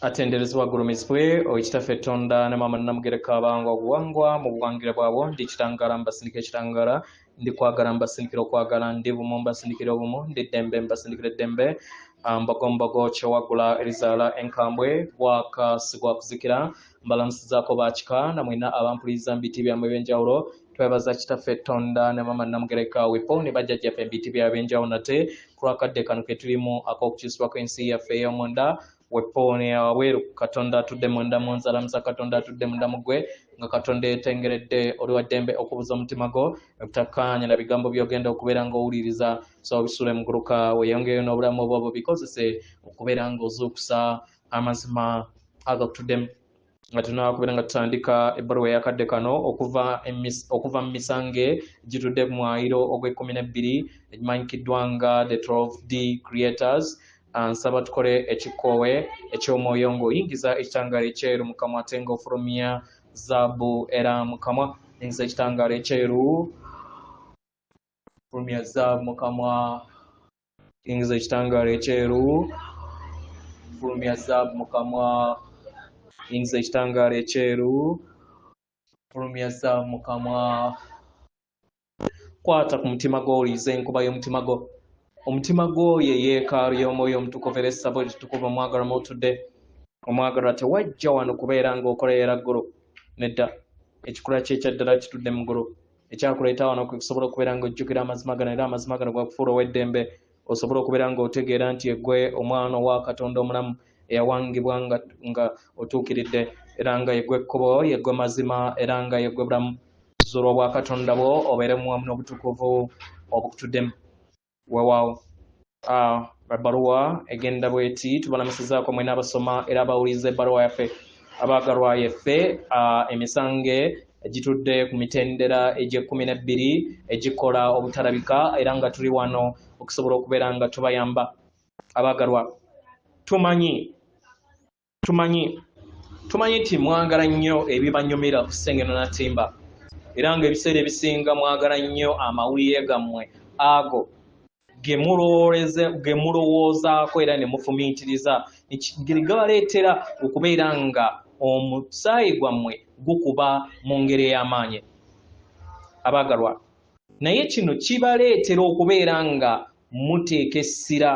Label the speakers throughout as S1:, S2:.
S1: atenderezebwa gulumizibwe oyitaffe Tonda ne Maama Namugereka abangwa obuwangwa mu buwangire bwabo ndi kitangala mbasindika ekitangala ndi kwagala mbasindikira okwagala ndi bumu mbasindikira obumu ndi ddembe mbasindikira eddembe mbagombago kyewagula erizaala enkambwe bwaka sigwakuzikira mbalamusizaako bakika namwina abampuliriza mu biti byammwe ebyenjawulo twebaza kitaffe Tonda ne Maama Namugereka wepo ne bajjajjaffe mu biti byabwe ebyenjawulo nate ku lwakadde kano ke tulimu ak'okukyusibwako ensi yaffe ey'omunda wepone aweru Katonda atudde munda mu nzalamuza Katonda atudde munda mugwe nga Katonda etengeredde oli wa ddembe okubuza omutima gwo ebutakkanya na bigambo by'ogenda okubeera ng'owuliriza so bisule muguluka weyongeyo n'obulamu obwo bikozese okubeera ng'ozuukusa amazima agakutuddemu nga tunakubeera nga tutandika ebbaluwa eyakadde kano okuva mu misange gitudde ku mwayiro ogw'12 egimanyikiddwa nga the 12D creators nsaba tukole ekikoowe eky'omwoyo ng'oyingiza ekitangaala ekyeru mu kamwa ate ng'ofulumya zaabu era mu kamwa yingiza ekitangaala ekyeru fulumya zaabu mu kamwa yingiza ekitangaala ekyeru fulumya zaabu mu kamwa yingiza ekitangaala ekyeru fulumya zaabu mu kamwa kwata ku mutima gwo owuliriza enkuba y'omutima gwo omutima gwo ye yeekaalu y'omwoyo omutukuvu era essabo litukuvu omwagalwa mutudde omwagalwa tewajja wano kubeera ng'okolerera ggulu nedda ekikula kye ekyaddala kitudde mu ggulu ekyakuleeta wano kusobola okubeera ng'ojjukira amazima gano era amazima gano gakufuula ow'eddembe osobola okubeera ng'otegeera nti eggwe omwana owa Katonda omulamu eyawangibwa nga otuukiridde era nga yeggwe ekkubo yeggwe mazima era nga yeggwe bulamu zuula obwa Katonda bwo obeeremu wamu n'obutukuvu obukutuddemu weewaawo ebbaluwa egenda bweti tubalamusizaako mwena abasoma era abawuliriza ebbaluwa yaffe abaagalwa yaffe emisange egitudde ku mitendera egy'e12 egikola obutalabika era nga tuli wano okusobola okubeera nga tubayamba abaagalwa tumanyi nti mwagala nnyo ebibanyumira ku Ssengeno Natimba era nga ebiseera ebisinga mwagala nnyo amawulire gammwe ago ge mulowoozaako era ne mufumiitiriza ngeri gabaleetera okubeera nga omusaayi gwammwe gukuba mu ngeri ey'amaanyi abaagalwa naye kino kibaleetera okubeera nga muteeka essira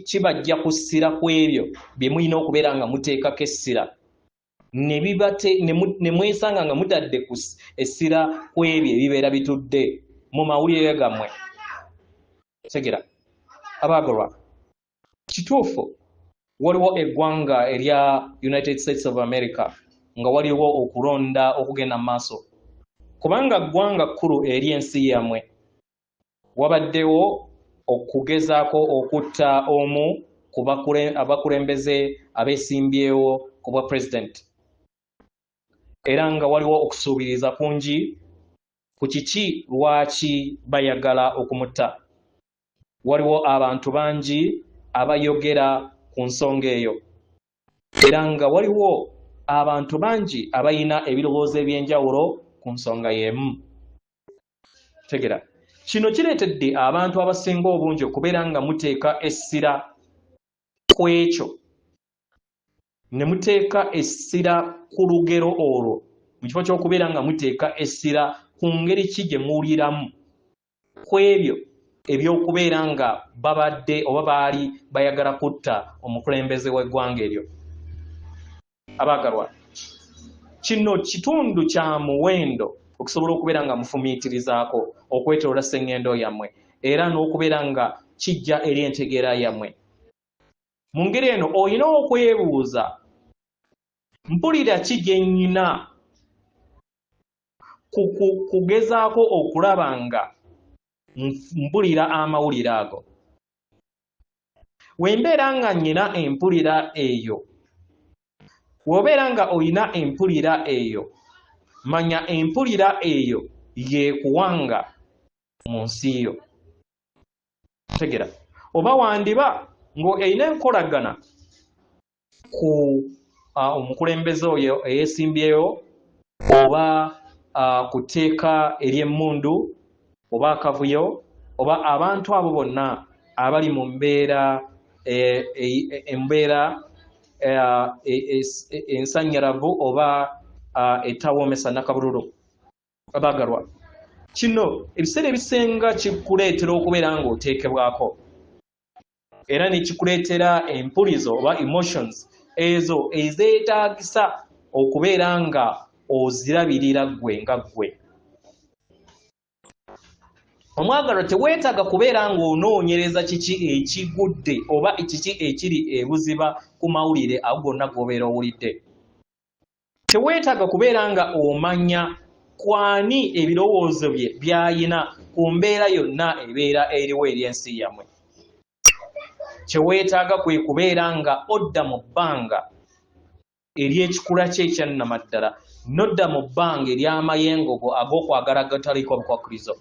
S1: kibajja ku ssira ku ebyo bye mulina okubeera nga muteekako essira ne mwesanga nga mutadde ku essira ku ebyo ebibeera bitudde mu mawulire gammwe segera abaagalwa kituufu waliwo eggwanga erya United States of America nga waliwo okulonda okugenda mu maaso kubanga ggwanga kkulu eri ensi yammwe wabaddewo okugezaako okutta omu ku abakulembeze abeesimbyewo ku bwa pulezidenti era nga waliwo okusuubiriza kungi ku kiki lwaki bayagala okumutta waliwo abantu bangi abayogera ku nsonga eyo era nga waliwo abantu bangi abayina ebirowoozo ebyenjawulo ku nsonga y'emu tegera kino kireetedde abantu abasinga obungi okubeera nga muteeka essira ku ekyo ne muteeka essira ku lugero olwo mu kifo ky'okubeera nga muteeka essira ku ngeri ki gye muwuliramu ku ebyo ebyokubeera nga babadde oba baali bayagala kutta omukulembeze w'eggwanga eryo abaagalwa kino kitundu kya muwendo okusobola okubeera nga mufumiitirizaako okwetoloola sseŋŋendo yammwe era n'okubeera nga kijja eri entegeera yammwe mu ngeri eno olina okwebuuza mpulira ki gye nnyina kugezaako okulaba nga mpulira amawulire ago wembeera nga nnyina empulira eyo wobeera nga oyina empulira eyo manya empulira eyo yeekuwanga mu nsi yo tegera oba wandiba ng'olina enkolagana ku omukulembeze oyo eyeesimbyeyo oba ku tteeka ery'emmundu oba akavuyo oba abantu abo bonna abali mu mbeera ensanyaravu oba etawoomesa nakabululu. Abagalwa, kino ebiseera ebisenga kikuleetera okubeera ng'oteekebwako era ne kikuleetera empulizo oba emotions ezo ezeetaagisa okubeera nga ozirabirira ggwe nga ggwe. Omwagalwa teweetaaga kubeera ng'onoonyereza kiki ekigudde oba kiki ekiri ebuziba ku mawulire ago gonna g'obeera owulidde. Teweetaaga kubeera nga omanya kwani ebirowoozo bye by'ayina ku mbeera yonna ebeera eriwo eri ensi yammwe. Kye weetaaga kwe kubeera nga odda mu bbanga ery'ekikula kye ekyannamaddala n'odda mu bbanga ery'amayengogo ag'okwagala agataliko bukwakkulizo.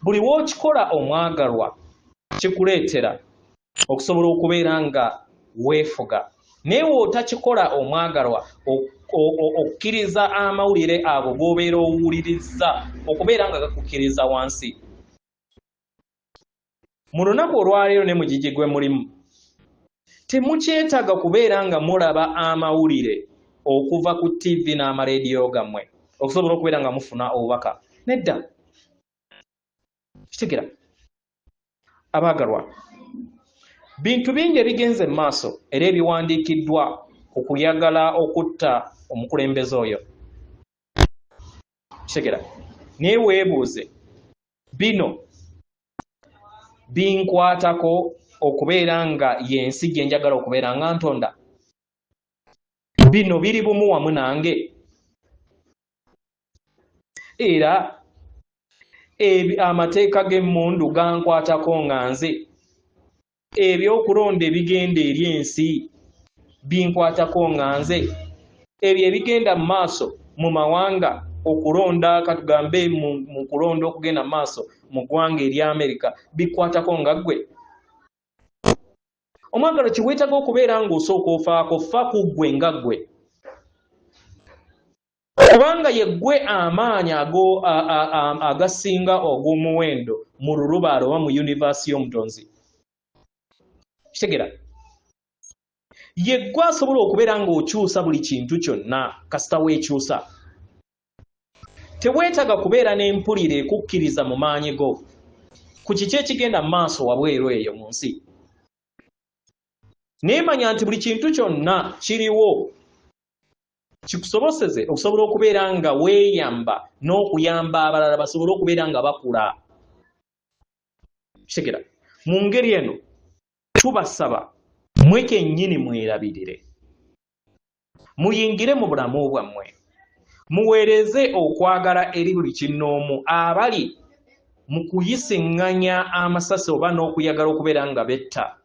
S1: Buli w'okikola omwagalwa kikuleetera okusobola okubeera nga weefuga. Naye w'otakikola omwagalwa okukkiriza amawulire ago g'obeera owulirizza okubeera nga gakukkiriza wansi. Mu lunaku olwaleero ne mu gigi gwe mulimu temukyetaaga kubeera nga mulaba amawulire okuva ku TV n'amaleediyo gammwe okusobola okubeera nga mufuna obubaka. Nedda. Kitegera. Abaagalwa, bintu bingi ebigenze mu maaso era ebiwandiikiddwa ku kuyagala okutta omukulembeze oyo. Kitegera. Naye weebuuze, bino binkwatako okubeera nga y'ensi gye njagala okubeera nga ntonda? Bino biri bumu wamu nange? Era amateeka g'emmundu gankwatako nga nze? Ebyokulonda ebigenda eri ensi binkwatako nga nze? Ebyo ebigenda mu maaso mu mawanga okulonda katugambe mu kulonda okugenda mu maaso mu ggwanga erya Amerika bikwatako nga ggwe? Omwagalwa, kiweetaaga okubeera ng'osooka ofaako fa ku ggwe nga ggwe. Kubanga ye ggwe amaanyi agasinga ogw'omuwendo mu lulubaale oba mu yunivaasi y'omutonzi. Kitegera. Ye ggwe asobola okubeera ng'okyusa buli kintu kyonna kasita weekyusa. Teweetaaga kubeera n'empulire ekukkiriza mu maanyi go ku kiki ekigenda mu maaso wabweru eyo mu nsi. Naye manya nti buli kintu kyonna kiriwo kikusoboseze okusobola okubeera nga weeyamba n'okuyamba abalala basobole okubeera nga bakula. Kitegera. Mu ngeri eno tubasaba mmwe kennyini mwerabirire, muyingire mu bulamu bwammwe, muweereze okwagala eri buli kinnoomu abali mu kuyisiŋŋanya amasasi oba n'okuyagala okubeera nga betta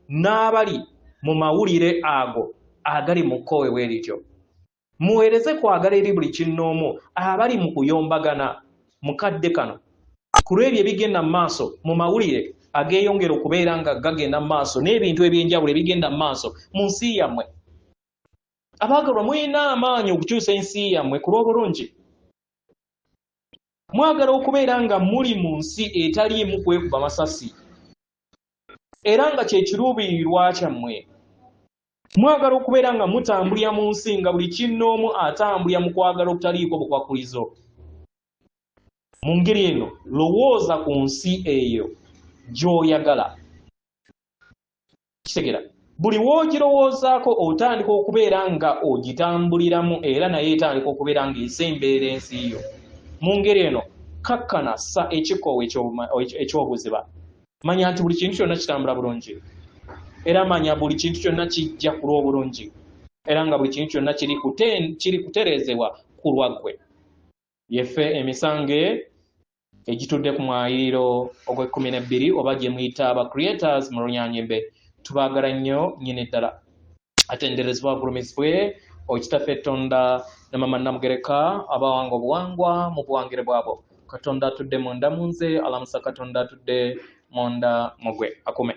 S1: n'abali mu mawulire ago agali mu kkowe bwe lityo. Muweereze kwagala eri buli kinnoomu abali mu kuyombagana mu kadde kano ku lw'ebyo ebigenda mu maaso mu mawulire ageeyongera okubeera nga gagenda mu maaso n'ebintu eby'enjawulo ebigenda mu maaso mu nsi yammwe. Abaagalwa, mulina amaanyi okukyusa ensi yammwe ku lw'obulungi. Mwagala okubeera nga muli mu nsi etaliimu kwekuba masasi era nga kye kiruubirirwa kyammwe. Mwagala okubeera nga mutambulira mu nsi nga buli kinnoomu atambulira mu kwagala okutaliiko bukwakkulizo. Mu ngeri eno lowooza ku nsi eyo gy'oyagala. Kitegera. Buli w'ogirowoozaako otandika okubeera nga ogitambuliramu era naye etandika okubeera ng'esemberera ensi yo. Mu ngeri eno kakkana sa ekikoowe eky'obuziba. Manya nti buli kintu kyonna kitambula bulungi era manya buli kintu kyonna kijja ku lw'obulungi era nga buli kintu kyonna kiri kutereezebwa ku lwaggwe. Yeffe emisange egitudde ku mwaliliro ogw'e12 oba gye muyita aba creators mu Runyaanyimbe tubaagala nnyo nnyini ddala. Atenderezebwa bulumizibwe okitaffe Tonda ne Mama Namugereka abawanga obuwangwa mu buwangire bwabo. Katonda atudde munda mu nze, alamusa Katonda atudde munda mu gwe. Akume.